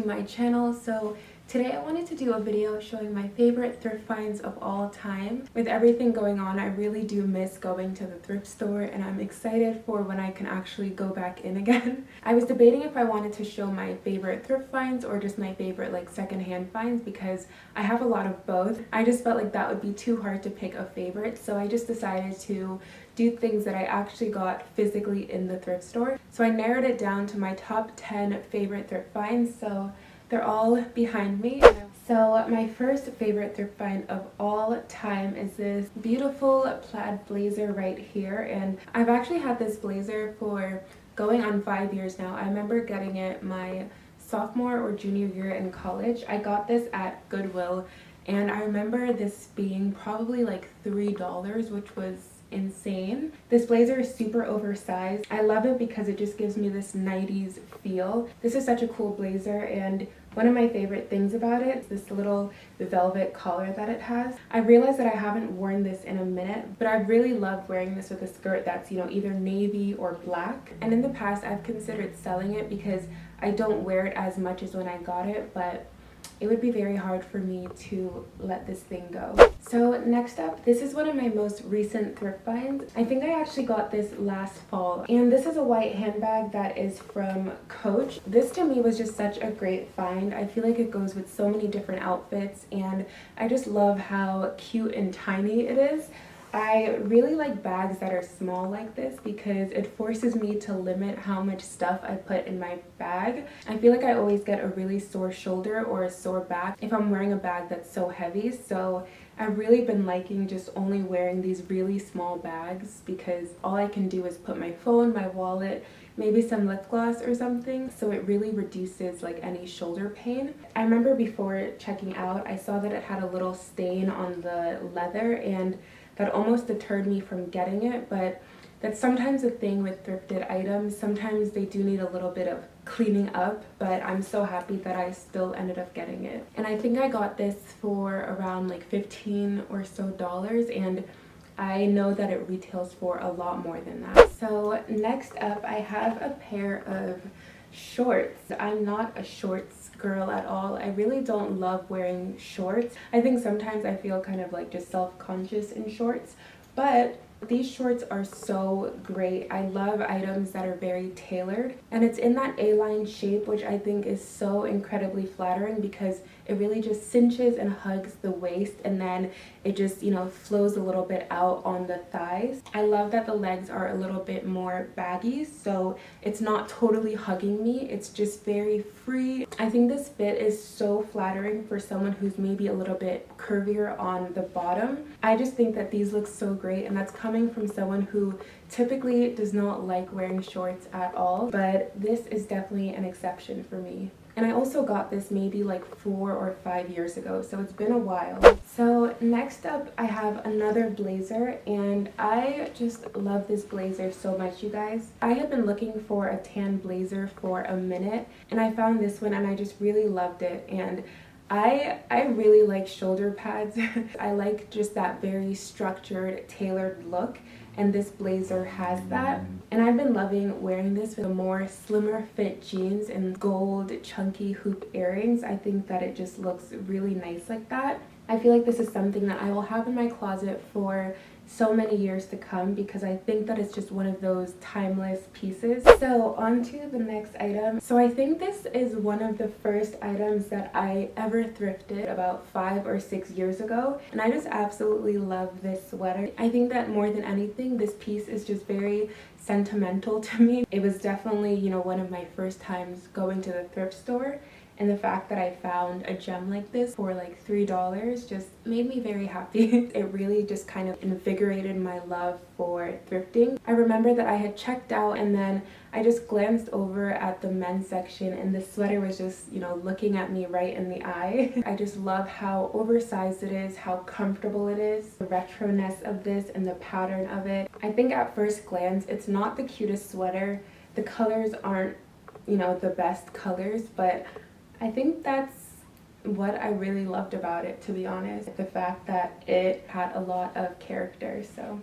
to my channel. So today I wanted to do a video showing my favorite thrift finds of all time. With everything going on, I really do miss going to the thrift store, and I'm excited for when I can actually go back in again. I was debating if I wanted to show my favorite thrift finds or just my favorite like secondhand finds, because I have a lot of both. I just felt like that would be too hard to pick a favorite, so I just decided to do things that I actually got physically in the thrift store. So I narrowed it down to my top 10 favorite thrift finds, so they're all behind me. So my first favorite thrift find of all time is this beautiful plaid blazer right here, and I've actually had this blazer for going on 5 years now. I remember getting it my sophomore or junior year in college. I got this at Goodwill, and I remember this being probably like $3, which was insane. This blazer is super oversized. I love it because it just gives me this 90s feel. This is such a cool blazer, and one of my favorite things about it is this little velvet collar that it has. I realize that I haven't worn this in a minute, but I really love wearing this with a skirt that's, either navy or black. And in the past, I've considered selling it because I don't wear it as much as when I got it, but it would be very hard for me to let this thing go. So next up, this is one of my most recent thrift finds. I think I actually got this last fall, and this is a white handbag that is from Coach. This to me was just such a great find. I feel like it goes with so many different outfits, and I just love how cute and tiny it is. I really like bags that are small like this because it forces me to limit how much stuff I put in my bag. I feel like I always get a really sore shoulder or a sore back if I'm wearing a bag that's so heavy, so I've really been liking just only wearing these really small bags because all I can do is put my phone, my wallet, maybe some lip gloss or something, so it really reduces like any shoulder pain. I remember before checking out, I saw that it had a little stain on the leather, and that almost deterred me from getting it, but that's sometimes a thing with thrifted items. Sometimes they do need a little bit of cleaning up, but I'm so happy that I still ended up getting it. And I think I got this for around like 15 or so dollars, and I know that it retails for a lot more than that. So next up, I have a pair of shorts. I'm not a shorts girl at all. I really don't love wearing shorts. I think sometimes I feel kind of like just self-conscious in shorts, but these shorts are so great. I love items that are very tailored, and it's in that A-line shape, which I think is so incredibly flattering because it really just cinches and hugs the waist, and then it just, flows a little bit out on the thighs. I love that the legs are a little bit more baggy, so it's not totally hugging me. It's just very free. I think this fit is so flattering for someone who's maybe a little bit curvier on the bottom. I just think that these look so great, and that's coming from someone who typically does not like wearing shorts at all, but this is definitely an exception for me. And I also got this maybe like 4 or 5 years ago, so it's been a while. So next up, I have another blazer, and I just love this blazer so much, you guys. I have been looking for a tan blazer for a minute, and I found this one, and I just really loved it. And I really like shoulder pads. I like just that very structured, tailored look, and this blazer has that. And I've been loving wearing this with a more slimmer fit jeans and gold chunky hoop earrings. I think that it just looks really nice like that. I feel like this is something that I will have in my closet for so many years to come because I think that it's just one of those timeless pieces. So on to the next item. So I think this is one of the first items that I ever thrifted about 5 or 6 years ago, and I just absolutely love this sweater. I think that more than anything, this piece is just very sentimental to me. It was definitely, one of my first times going to the thrift store, and the fact that I found a gem like this for like $3 just made me very happy. It really just kind of invigorated my love for thrifting. I remember that I had checked out, and then I just glanced over at the men's section, and the sweater was just, looking at me right in the eye. I just love how oversized it is, how comfortable it is, the retro-ness of this and the pattern of it. I think at first glance, it's not the cutest sweater. The colors aren't, the best colors, but I think that's what I really loved about it, to be honest. The fact that it had a lot of character. So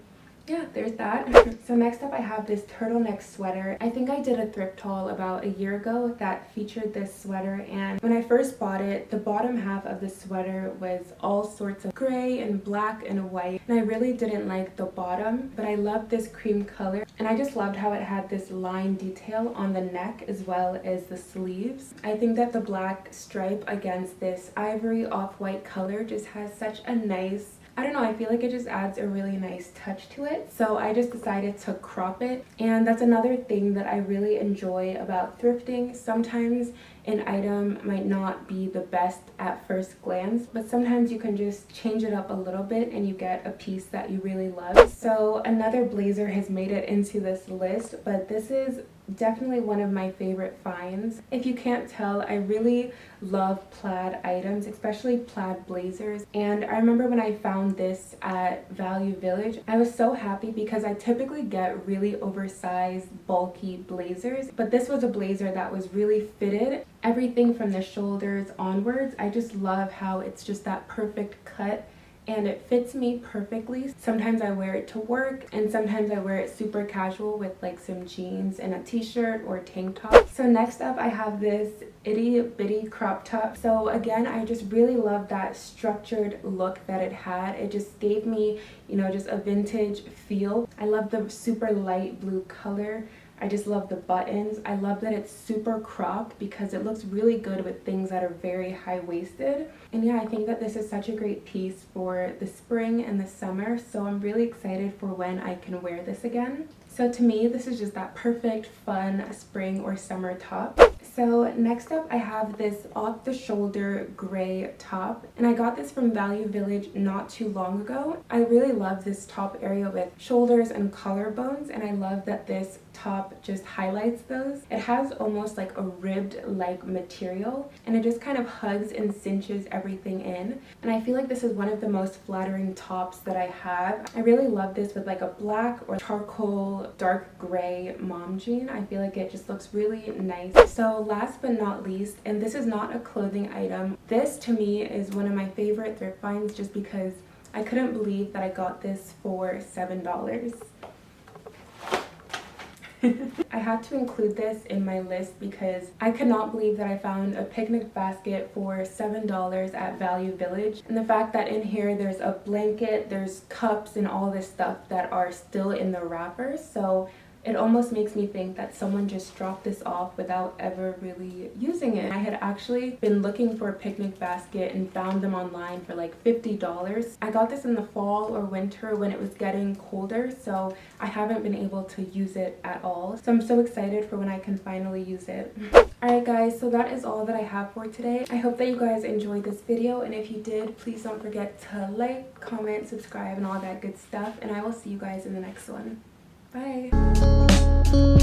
yeah, there's that. So next up I have this turtleneck sweater. I think I did a thrift haul about a year ago that featured this sweater, and when I first bought it, the bottom half of the sweater was all sorts of gray and black and white, and I really didn't like the bottom, but I loved this cream color, and I just loved how it had this line detail on the neck as well as the sleeves. I think that the black stripe against this ivory off-white color just has such a nice, I don't know, I feel like it just adds a really nice touch to it. So I just decided to crop it. And that's another thing that I really enjoy about thrifting. Sometimes an item might not be the best at first glance, but sometimes you can just change it up a little bit and you get a piece that you really love. So another blazer has made it into this list, but this is definitely one of my favorite finds. If you can't tell, I really love plaid items, especially plaid blazers, and I remember when I found this at Value Village, I was so happy because I typically get really oversized bulky blazers, but this was a blazer that was really fitted, everything from the shoulders onwards. I just love how it's just that perfect cut and it fits me perfectly. Sometimes I wear it to work and sometimes I wear it super casual with like some jeans and a t-shirt or tank top. So next up I have this itty bitty crop top. So again, I just really love that structured look that it had. It just gave me, you know, just a vintage feel. I love the super light blue color. I just love the buttons. I love that it's super cropped because it looks really good with things that are very high-waisted. And yeah, I think that this is such a great piece for the spring and the summer, so I'm really excited for when I can wear this again. So to me, this is just that perfect, fun spring or summer top. So next up, I have this off-the-shoulder gray top, and I got this from Value Village not too long ago. I really love this top area with shoulders and collarbones, and I love that this top just highlights those. It has almost like a ribbed-like material, and it just kind of hugs and cinches everything in, and I feel like this is one of the most flattering tops that I have. I really love this with like a black or charcoal dark gray mom jean. I feel like it just looks really nice. So last but not least, and this is not a clothing item, this to me is one of my favorite thrift finds just because I couldn't believe that I got this for $7. I had to include this in my list because I could not believe that I found a picnic basket for $7 at Value Village, and the fact that in here there's a blanket, there's cups and all this stuff that are still in the wrapper, so it almost makes me think that someone just dropped this off without ever really using it. I had actually been looking for a picnic basket and found them online for like $50. I got this in the fall or winter when it was getting colder, so I haven't been able to use it at all. So I'm so excited for when I can finally use it. Alright guys, so that is all that I have for today. I hope that you guys enjoyed this video, and if you did, please don't forget to like, comment, subscribe, and all that good stuff, and I will see you guys in the next one. Bye!